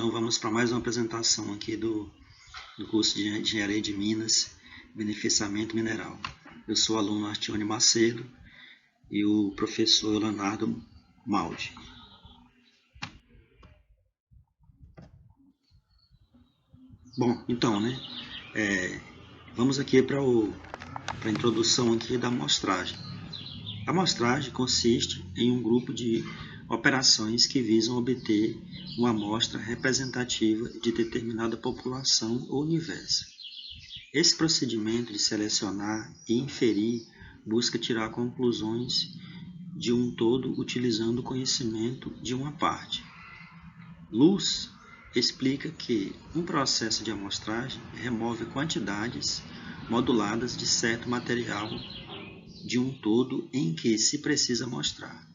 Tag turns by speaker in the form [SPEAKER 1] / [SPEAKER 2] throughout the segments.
[SPEAKER 1] Então vamos para mais uma apresentação aqui do curso de Engenharia de Minas, Beneficiamento Mineral. Eu sou o aluno Artione Macedo e o professor Leonardo Maldi. Bom, então, vamos aqui para a introdução aqui da amostragem. A amostragem consiste em um grupo de operações que visam obter uma amostra representativa de determinada população ou universo. Esse procedimento de selecionar e inferir busca tirar conclusões de um todo utilizando o conhecimento de uma parte. Luz explica que um processo de amostragem remove quantidades moduladas de certo material de um todo em que se precisa mostrar,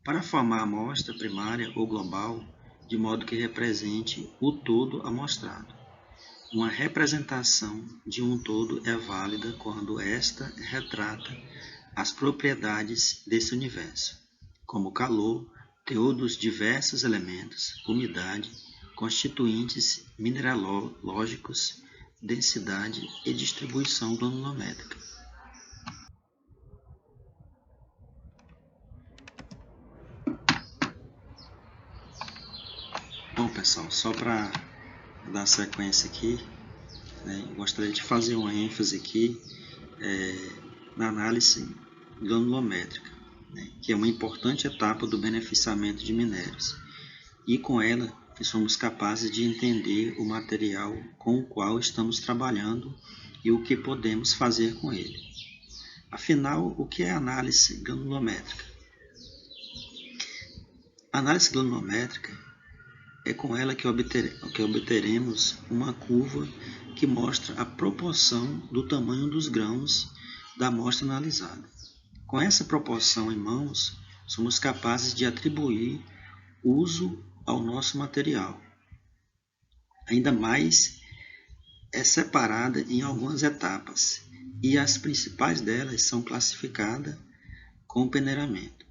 [SPEAKER 1] para formar a amostra primária ou global, de modo que represente o todo amostrado. Uma representação de um todo é válida quando esta retrata as propriedades desse universo, como calor, teor dos diversos elementos, umidade, constituintes mineralógicos, densidade e distribuição granulométrica. Bom, pessoal, só para dar sequência aqui, eu gostaria de fazer uma ênfase aqui na análise granulométrica, que é uma importante etapa do beneficiamento de minérios, e com ela que somos capazes de entender o material com o qual estamos trabalhando e o que podemos fazer com ele. Afinal, o que é análise granulométrica? A análise granulométrica é com ela que obteremos uma curva que mostra a proporção do tamanho dos grãos da amostra analisada. Com essa proporção em mãos, somos capazes de atribuir uso ao nosso material. Ainda mais, é separada em algumas etapas, e as principais delas são classificadas com peneiramento.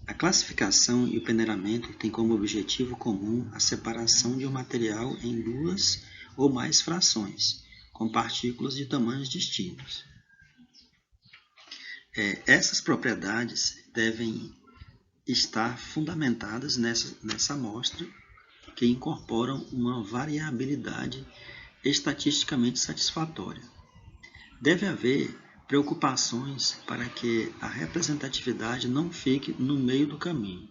[SPEAKER 1] A classificação e o peneiramento têm como objetivo comum a separação de um material em duas ou mais frações, com partículas de tamanhos distintos. Essas propriedades devem estar fundamentadas nessa amostra, que incorporam uma variabilidade estatisticamente satisfatória. Deve haver preocupações para que a representatividade não fique no meio do caminho,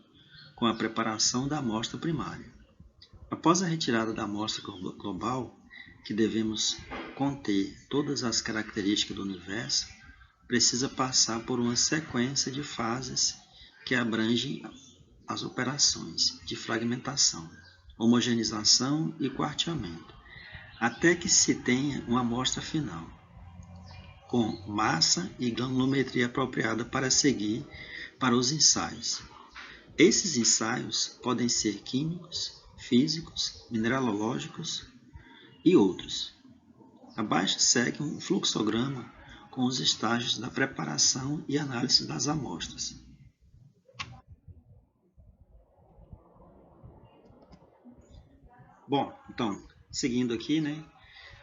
[SPEAKER 1] com a preparação da amostra primária. Após a retirada da amostra global, que devemos conter todas as características do universo, precisa passar por uma sequência de fases que abrangem as operações de fragmentação, homogeneização e quarteamento, até que se tenha uma amostra final, com massa e granulometria apropriada para seguir para os ensaios. Esses ensaios podem ser químicos, físicos, mineralógicos e outros. Abaixo segue um fluxograma com os estágios da preparação e análise das amostras. Bom, então, seguindo aqui,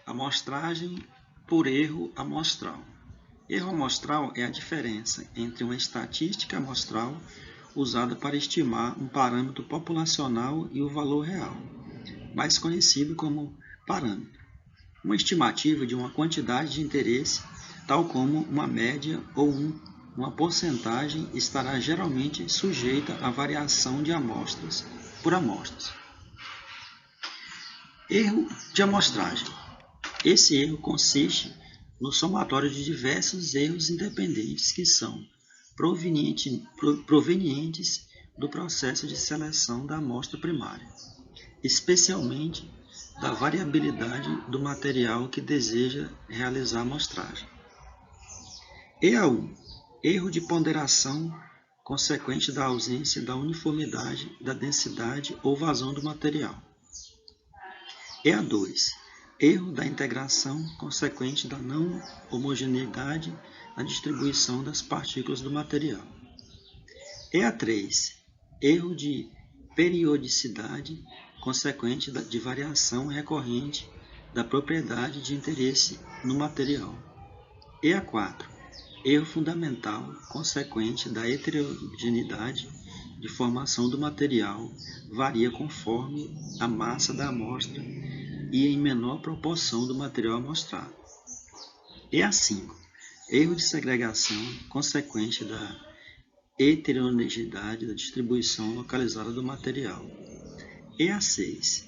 [SPEAKER 1] amostragem por erro amostral. Erro amostral é a diferença entre uma estatística amostral usada para estimar um parâmetro populacional e o valor real, mais conhecido como parâmetro. Uma estimativa de uma quantidade de interesse, tal como uma média ou uma porcentagem, estará geralmente sujeita à variação de amostras por amostras. Erro de amostragem. Esse erro consiste no somatório de diversos erros independentes que são provenientes do processo de seleção da amostra primária, especialmente da variabilidade do material que deseja realizar a amostragem. EA1. Erro de ponderação consequente da ausência da uniformidade, da densidade ou vazão do material. EA2. Erro da integração consequente da não homogeneidade na distribuição das partículas do material. EA3. Erro de periodicidade consequente de variação recorrente da propriedade de interesse no material. EA4. Erro fundamental consequente da heterogeneidade de formação do material varia conforme a massa da amostra e em menor proporção do material amostrado. EA5. Erro de segregação consequente da heterogeneidade da distribuição localizada do material. EA6.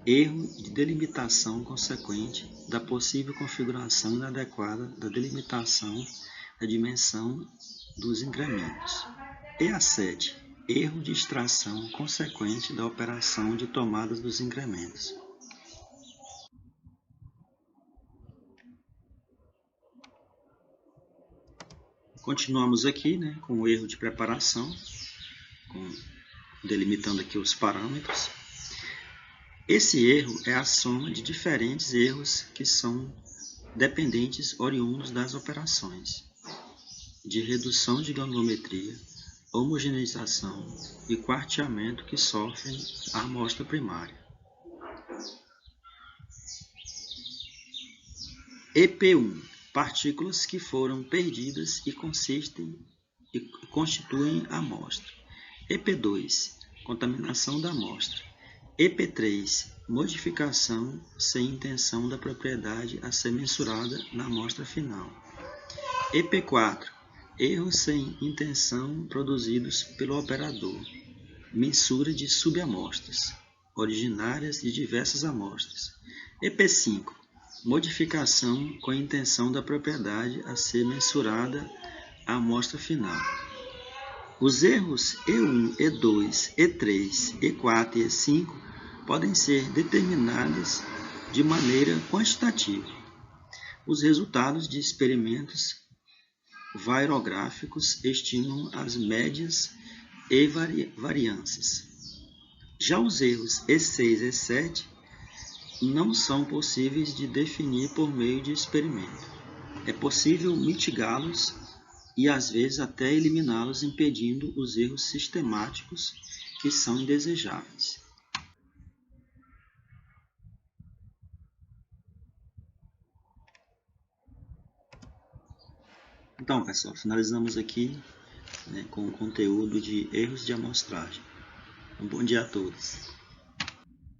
[SPEAKER 1] Erro de delimitação consequente da possível configuração inadequada da delimitação da dimensão dos incrementos. EA7. Erro de extração consequente da operação de tomadas dos incrementos. Continuamos aqui, com o erro de preparação, delimitando aqui os parâmetros. Esse erro é a soma de diferentes erros que são dependentes oriundos das operações de redução de granulometria, homogeneização e quarteamento que sofrem a amostra primária. EP1. Partículas que foram perdidas e constituem a amostra. EP2. Contaminação da amostra. EP3. Modificação sem intenção da propriedade a ser mensurada na amostra final. EP4. Erros sem intenção produzidos pelo operador. Mensura de subamostras, originárias de diversas amostras. EP5. Modificação com a intenção da propriedade a ser mensurada à amostra final. Os erros E1, E2, E3, E4 e E5 podem ser determinados de maneira quantitativa. Os resultados de experimentos vairográficos estimam as médias e variâncias. Já os erros E6 e E7 não são possíveis de definir por meio de experimento. É possível mitigá-los e às vezes até eliminá-los, impedindo os erros sistemáticos que são indesejáveis. Então, pessoal, finalizamos aqui com o conteúdo de erros de amostragem. Um bom dia a todos.